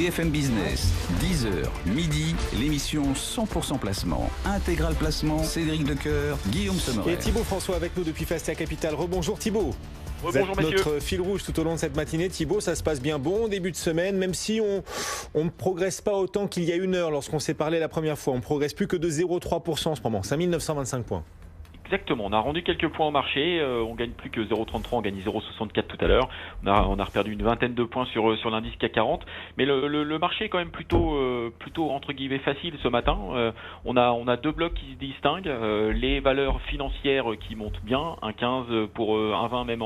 BFM Business, 10h, midi, l'émission 100% placement. Intégral placement, Cédric Decoeur, Guillaume Sommerer. Et Thibaut François avec nous depuis Fastia Capital. Rebonjour Thibaut. Bonjour messieurs. Notre fil rouge tout au long de cette matinée. Thibaut, ça se passe bien. Bon début de semaine, même si on ne progresse pas autant qu'il y a une heure lorsqu'on s'est parlé la première fois. On ne progresse plus que de 0,3% en ce moment, 5925 points. Exactement, on a rendu quelques points au marché, on gagne plus que 0,33, on gagne 0,64 tout à l'heure, on a reperdu une vingtaine de points sur l'indice CAC 40, mais le marché est quand même plutôt entre guillemets facile ce matin. On a deux blocs qui se distinguent, les valeurs financières qui montent bien, un 15 pour un 20 même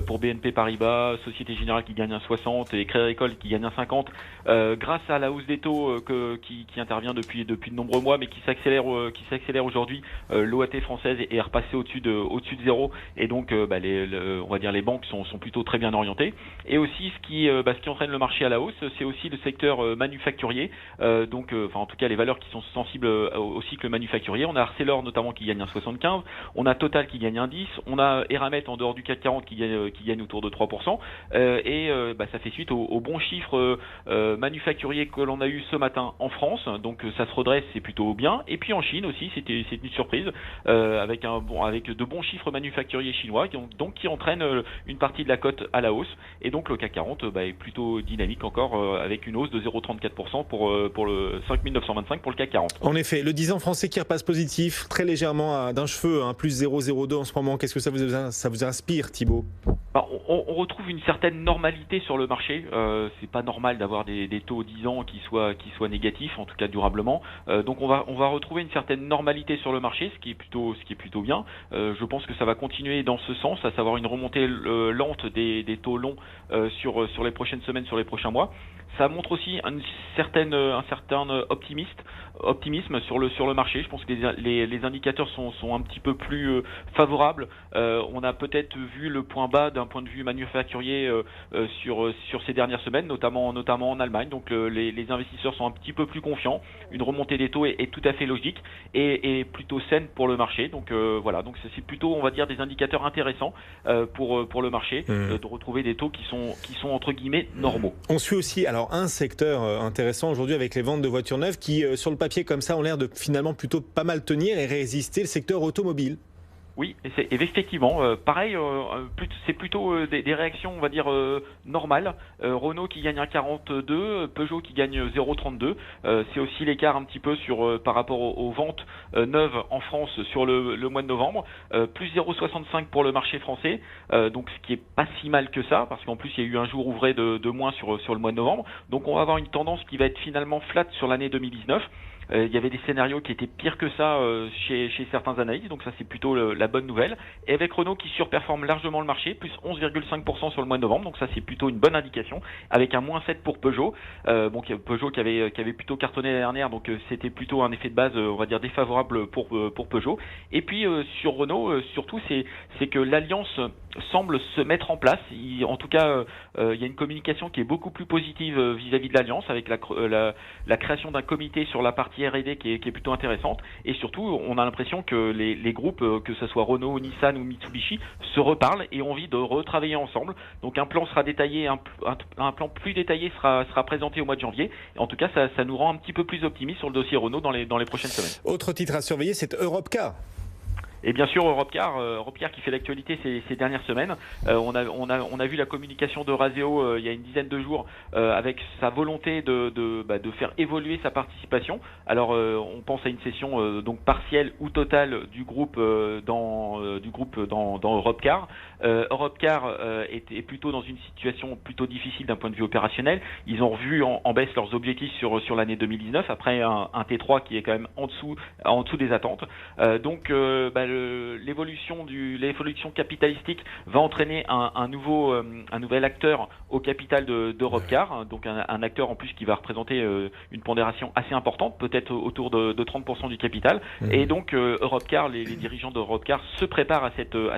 pour BNP Paribas, Société Générale qui gagne un 60 et Crédit Agricole qui gagne un 50, grâce à la hausse des taux qui intervient depuis de nombreux mois mais qui s'accélère aujourd'hui. L'OAT française est repassé au-dessus de zéro, et donc on va dire les banques sont plutôt très bien orientées. Et aussi ce qui entraîne le marché à la hausse, c'est aussi le secteur manufacturier, en tout cas les valeurs qui sont sensibles au cycle manufacturier. On a Arcelor notamment qui gagne un 75, on a Total qui gagne un 10, on a Eramet en dehors du CAC 40 qui gagne autour de 3%, ça fait suite aux bons chiffres manufacturiers que l'on a eu ce matin en France, donc ça se redresse, c'est plutôt bien. Et puis en Chine aussi, c'est une surprise, avec de bons chiffres manufacturiers chinois, donc qui entraînent une partie de la cote à la hausse, et donc le CAC 40 est plutôt dynamique encore, avec une hausse de 0,34% pour le 5925 pour le CAC 40. En effet, le 10 ans français qui repasse positif, très légèrement d'un cheveu, plus 0,02 en ce moment. Qu'est-ce que ça vous inspire, Thibaut ? On retrouve une certaine normalité sur le marché. C'est pas normal d'avoir des taux 10 ans qui soient négatifs, en tout cas durablement. Donc on va retrouver une certaine normalité sur le marché, ce qui est plutôt bien. Je pense que ça va continuer dans ce sens, à savoir une remontée lente des taux longs sur les prochaines semaines, sur les prochains mois. Ça montre aussi un certain optimisme sur le marché. Je pense que les indicateurs sont un petit peu plus favorables. On a peut-être vu le point bas d'un point de vue manufacturier sur ces dernières semaines, notamment en Allemagne. Donc les investisseurs sont un petit peu plus confiants. Une remontée des taux est tout à fait logique et plutôt saine pour le marché. Donc voilà, donc c'est plutôt, on va dire, des indicateurs intéressants pour le marché, de retrouver des taux qui sont entre guillemets normaux. On suit aussi un secteur intéressant aujourd'hui avec les ventes de voitures neuves qui, sur le papier comme ça, ont l'air de finalement plutôt pas mal tenir et résister, le secteur automobile. Oui, et effectivement, pareil, c'est plutôt des réactions, on va dire, normales. Renault qui gagne un 42, Peugeot qui gagne 0,32. C'est aussi l'écart un petit peu par rapport aux ventes neuves en France sur le mois de novembre. Plus 0,65 pour le marché français, donc ce qui est pas si mal que ça, parce qu'en plus il y a eu un jour ouvré de moins sur le mois de novembre. Donc on va avoir une tendance qui va être finalement flat sur l'année 2019. Il y avait des scénarios qui étaient pires que ça chez certains analystes, donc ça c'est plutôt la bonne nouvelle. Et avec Renault qui surperforme largement le marché, plus 11,5% sur le mois de novembre, donc ça c'est plutôt une bonne indication, avec un moins 7 pour Peugeot. Peugeot qui avait plutôt cartonné l'année dernière, donc c'était plutôt un effet de base, on va dire, défavorable pour Peugeot. Et puis sur Renault, surtout c'est que l'alliance semble se mettre en place. En tout cas, il y a une communication qui est beaucoup plus positive vis-à-vis de l'alliance, avec la création d'un comité sur la partie R&D qui est plutôt intéressante, et surtout on a l'impression que les groupes, que ce soit Renault, Nissan ou Mitsubishi, se reparlent et ont envie de retravailler ensemble. Donc un plan sera détaillé, un plan plus détaillé sera présenté au mois de janvier. Et en tout cas ça nous rend un petit peu plus optimistes sur le dossier Renault dans les prochaines semaines. Autre titre à surveiller, c'est Europcar. Et bien sûr Europcar qui fait l'actualité ces dernières semaines. On a vu la communication de Razeo il y a une dizaine de jours, avec sa volonté de faire évoluer sa participation. Alors on pense à une cession donc partielle ou totale du groupe dans Europcar. Europcar est plutôt dans une situation plutôt difficile d'un point de vue opérationnel. Ils ont revu en baisse leurs objectifs sur l'année 2019 après un T3 qui est quand même en dessous des attentes. L'évolution capitalistique va entraîner un nouvel acteur au capital d'Europcar, donc un acteur en plus qui va représenter une pondération assez importante, peut-être autour de 30% du capital. Et donc Europcar, les dirigeants d'Europcar se préparent à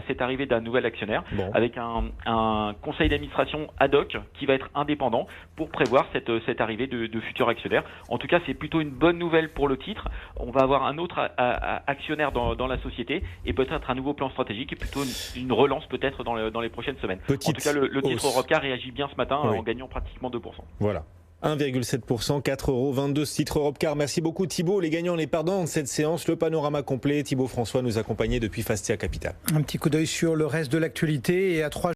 cette arrivée d'un nouvel actionnaire, avec un conseil d'administration ad hoc qui va être indépendant pour prévoir cette arrivée de futurs actionnaires. En tout cas, c'est plutôt une bonne nouvelle pour le titre. On va avoir un autre actionnaire dans la société, et peut-être un nouveau plan stratégique et plutôt une relance peut-être dans les prochaines semaines. En tout cas, le titre Europcar réagit bien ce matin, en gagnant pratiquement 2%. Voilà. 1,7%, 4,22 €. Ce titre Europcar. Merci beaucoup Thibaut. Les gagnants, les perdants de cette séance, le panorama complet. Thibaut François nous accompagnait depuis Fastia Capital. Un petit coup d'œil sur le reste de l'actualité et à 3